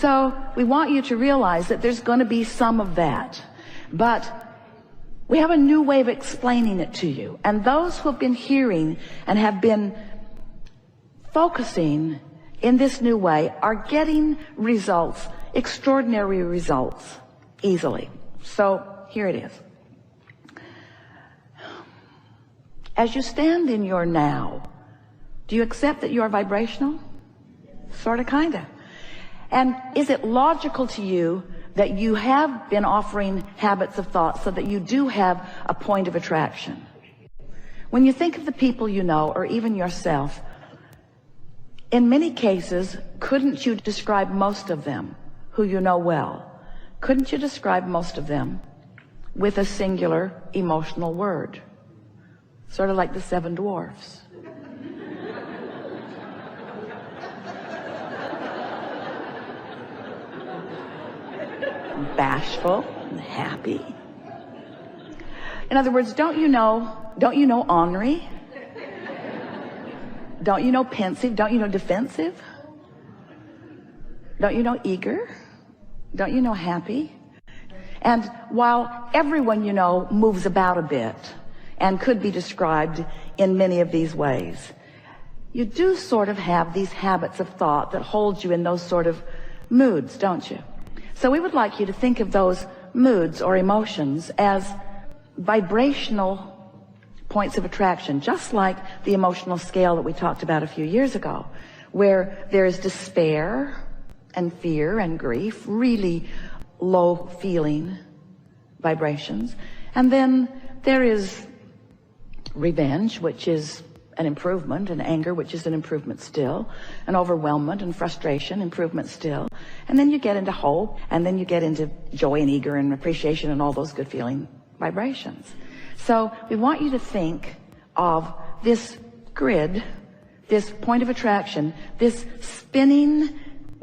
So we want you to realize that there's going to be some of that, but we have a new way of explaining it to you. And those who have been hearing and have been focusing in this new way are getting results, extraordinary results, easily. So here it is. As you stand in your now, do you accept that you are vibrational? Sort of, kind of. And is it logical to you that you have been offering habits of thought so that you do have a point of attraction? When you think of the people you know, or even yourself, in many cases, couldn't you describe most of them who you know well? Couldn't you describe most of them with a singular emotional word? Sort of like the 7 dwarfs. Bashful and happy. In other words, don't you know ornery? Don't you know pensive? Don't you know defensive? Don't you know eager? Don't you know happy? And while everyone you know moves about a bit and could be described in many of these ways, you do sort of have these habits of thought that hold you in those sort of moods, don't you? So we would like you to think of those moods or emotions as vibrational points of attraction, just like the emotional scale that we talked about a few years ago, where there's despair and fear and grief, really low feeling vibrations. And then there is revenge, which is an improvement, and anger, which is an improvement still, and overwhelmment and frustration, improvement still. And then you get into hope, and then you get into joy and eager and appreciation and all those good feeling vibrations. So we want you to think of this grid, this point of attraction, this spinning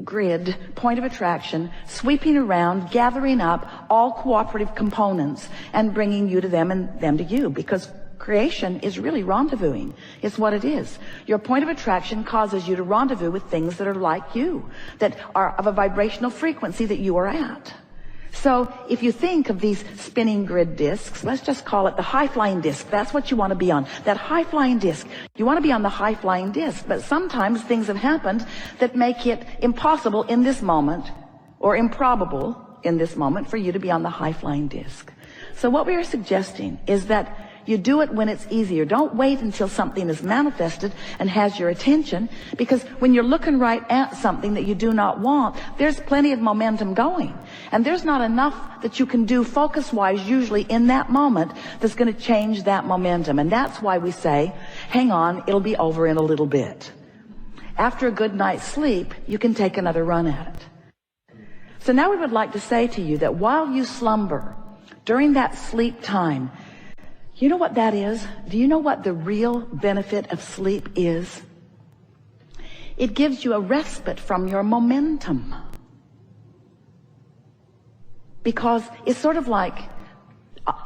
grid, point of attraction, sweeping around, gathering up all cooperative components and bringing you to them and them to you, because creation is really rendezvousing. It's what it is. Your point of attraction causes you to rendezvous with things that are like you, that are of a vibrational frequency that you are at. So if you think of these spinning grid discs, let's just call it the high-flying disc. That's what you want to be on, that high-flying disc. You want to be on the high-flying disc, but sometimes things have happened that make it impossible in this moment, or improbable in this moment, for you to be on the high-flying disc. So what we are suggesting is that you do it when it's easier. Don't wait until something is manifested and has your attention, because when you're looking right at something that you do not want, there's plenty of momentum going. And there's not enough that you can do focus-wise usually in that moment that's going to change that momentum. And that's why we say, hang on, it'll be over in a little bit. After a good night's sleep, you can take another run at it. So now we would like to say to you that while you slumber, during that sleep time, you know what that is? Do you know what the real benefit of sleep is? It gives you a respite from your momentum. Because it's sort of like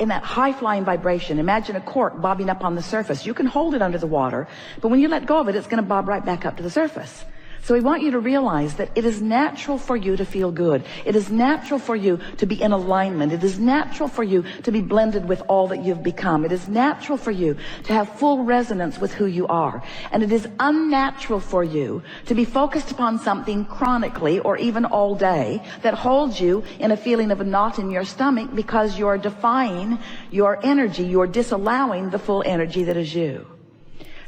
in that high-flying vibration. Imagine a cork bobbing up on the surface. You can hold it under the water, but when you let go of it, it's going to bob right back up to the surface. So we want you to realize that it is natural for you to feel good. It is natural for you to be in alignment. It is natural for you to be blended with all that you've become. It is natural for you to have full resonance with who you are. And it is unnatural for you to be focused upon something chronically or even all day that holds you in a feeling of a knot in your stomach, because you're defying your energy. You're disallowing the full energy that is you.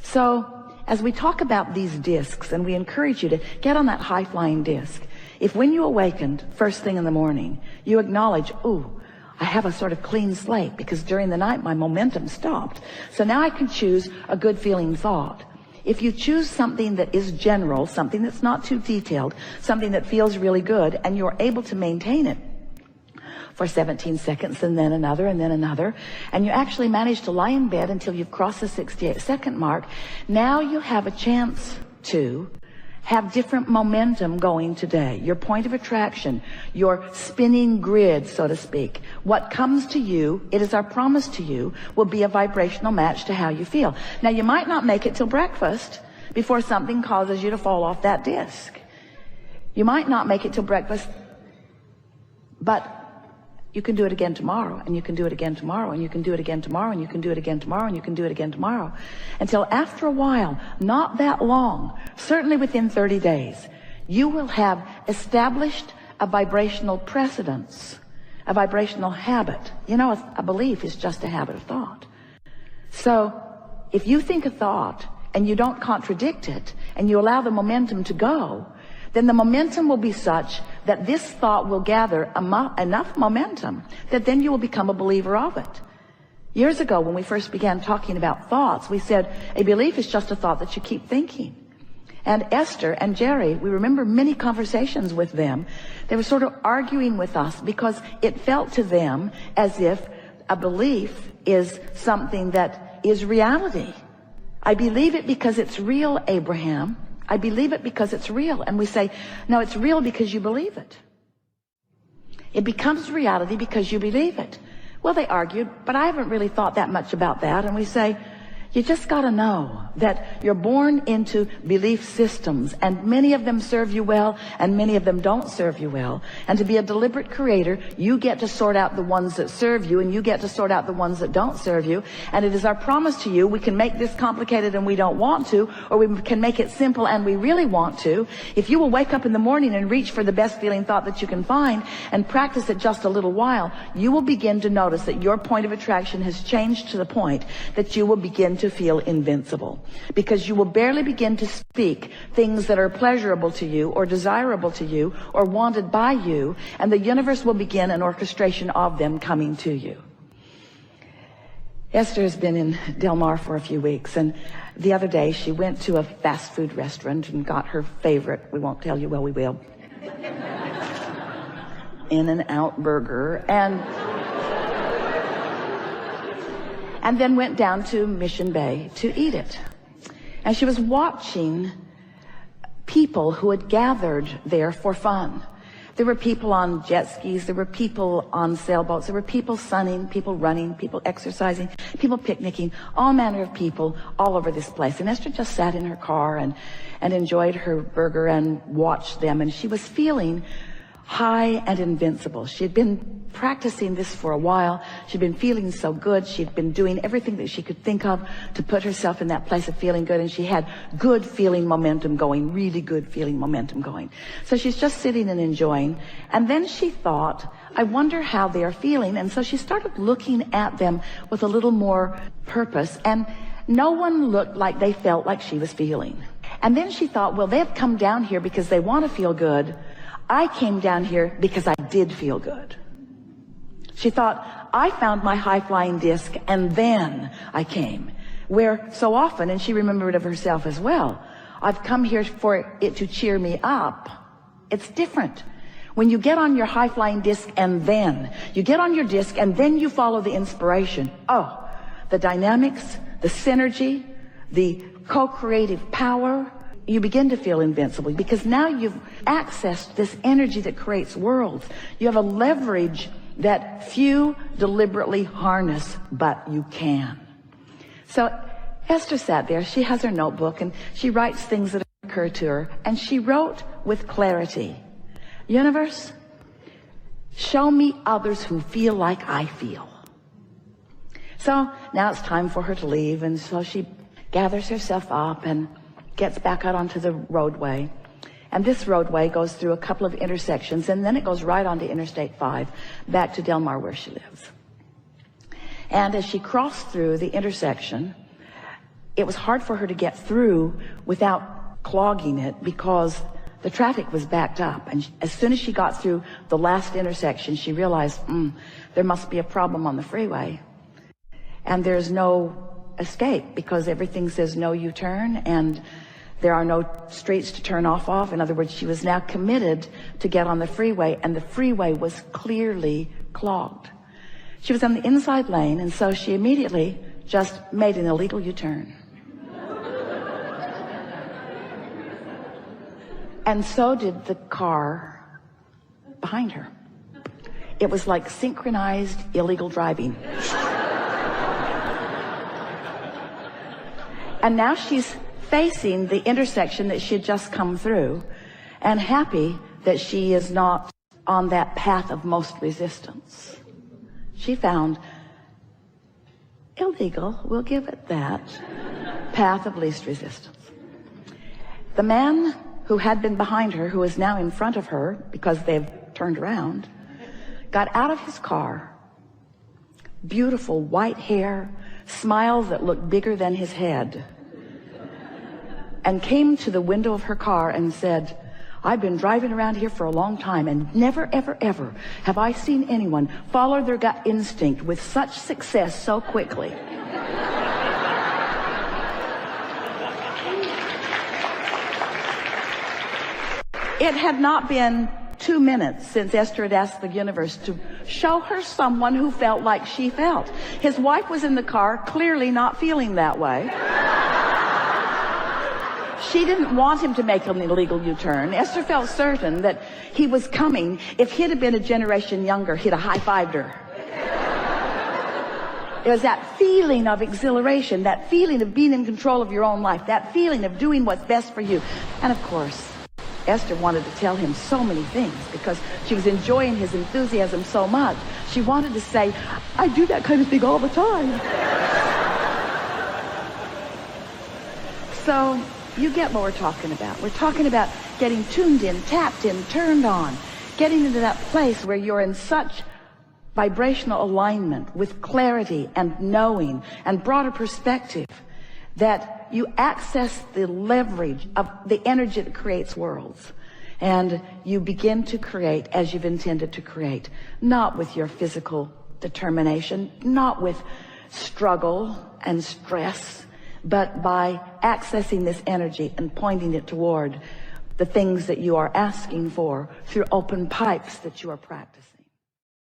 So as we talk about these discs, and we encourage you to get on that high-flying disc, if when you awakened first thing in the morning, you acknowledge, ooh, I have a sort of clean slate, because during the night my momentum stopped. So now I can choose a good feeling thought. If you choose something that is general, something that's not too detailed, something that feels really good, and you're able to maintain it for 17 seconds, and then another, and you actually manage to lie in bed until you've crossed the 68-second mark, now you have a chance to have different momentum going today. Your point of attraction, your spinning grid, so to speak. What comes to you, it is our promise to you, will be a vibrational match to how you feel. Now, you might not make it till breakfast before something causes you to fall off that disc. You might not make it till breakfast, but you can do it again tomorrow, and you can do it again tomorrow, and you can do it again tomorrow, and you can do it again tomorrow, and you can do it again tomorrow. Until after a while, not that long, certainly within 30 days, you will have established a vibrational precedence, a vibrational habit. You know, a belief is just a habit of thought. So if you think a thought and you don't contradict it, and you allow the momentum to go, then the momentum will be such that this thought will gather enough momentum that then you will become a believer of it. Years ago, when we first began talking about thoughts, we said a belief is just a thought that you keep thinking. And Esther and Jerry, we remember many conversations with them. They were sort of arguing with us because it felt to them as if a belief is something that is reality. I believe it because it's real, Abraham. I believe it because it's real. And we say, no, it's real because you believe it. It becomes reality because you believe it. Well, they argued, but I haven't really thought that much about that. And we say, you just got to know that you're born into belief systems, and many of them serve you well and many of them don't serve you well. And to be a deliberate creator, you get to sort out the ones that serve you, and you get to sort out the ones that don't serve you. And it is our promise to you, we can make this complicated and we don't want to, or we can make it simple and we really want to. If you will wake up in the morning and reach for the best feeling thought that you can find and practice it just a little while, you will begin to notice that your point of attraction has changed to the point that you will begin to feel invincible, because you will barely begin to speak things that are pleasurable to you or desirable to you or wanted by you, and the universe will begin an orchestration of them coming to you. Esther has been in Del Mar for a few weeks, and the other day she went to a fast food restaurant and got her favorite, we won't tell you, well, we will, In-N-Out burger, and then went down to Mission Bay to eat it. And she was watching people who had gathered there for fun. There were people on jet skis, there were people on sailboats, there were people sunning, people running, people exercising, people picnicking, all manner of people all over this place. And Esther just sat in her car and enjoyed her burger and watched them, and she was feeling high and invincible. She had been practicing this for a while. She'd been feeling so good. She'd been doing everything that she could think of to put herself in that place of feeling good, and she had good feeling momentum going, really good feeling momentum going. So she's just sitting and enjoying, and then she thought, I wonder how they are feeling. And so she started looking at them with a little more purpose, and no one looked like they felt like she was feeling. And then she thought, well, they've come down here because they want to feel good. I came down here because I did feel good. She thought, I found my high-flying disc and then I came. Where so often, and she remembered of herself as well, I've come here for it to cheer me up. It's different. When you get on your high-flying disc and then, you get on your disc and then you follow the inspiration. Oh, the dynamics, the synergy, the co-creative power, you begin to feel invincible because now you've accessed this energy that creates worlds. You have a leverage that few deliberately harness, but you can. So Esther sat there. She has her notebook and she writes things that occur to her, and she wrote with clarity, universe, show me others who feel like I feel. So now it's time for her to leave, and so she gathers herself up and gets back out onto the roadway. And this roadway goes through a couple of intersections, and then it goes right onto Interstate 5, back to Del Mar where she lives. And as she crossed through the intersection, it was hard for her to get through without clogging it because the traffic was backed up. And as soon as she got through the last intersection, she realized, there must be a problem on the freeway. And there's no escape because everything says no U-turn, and there are no streets to turn off of. In other words, she was now committed to get on the freeway, and the freeway was clearly clogged. She was on the inside lane, and so she immediately just made an illegal U-turn. And so did the car behind her. It was like synchronized illegal driving. And now she's facing the intersection that she had just come through. and happy that she is not on that path of most resistance. She found illegal, we'll give it that, path of least resistance. The man who had been behind her, who is now in front of her because they've turned around, got out of his car, beautiful white hair, smiles that looked bigger than his head, and came to the window of her car and said, I've been driving around here for a long time, and never, ever, ever have I seen anyone follow their gut instinct with such success so quickly. It had not been 2 minutes since Esther had asked the universe to show her someone who felt like she felt. His wife was in the car, clearly not feeling that way. She didn't want him to make an illegal U-turn. Esther felt certain that he was coming. If he'd have been a generation younger, he'd have high-fived her. It was that feeling of exhilaration, that feeling of being in control of your own life, that feeling of doing what's best for you. And of course, Esther wanted to tell him so many things because she was enjoying his enthusiasm so much. She wanted to say, I do that kind of thing all the time. So you get what we're talking about. We're talking about getting tuned in, tapped in, turned on, getting into that place where you're in such vibrational alignment with clarity and knowing and broader perspective that you access the leverage of the energy that creates worlds. And you begin to create as you've intended to create, not with your physical determination, not with struggle and stress, but by accessing this energy and pointing it toward the things that you are asking for through open pipes that you are practicing.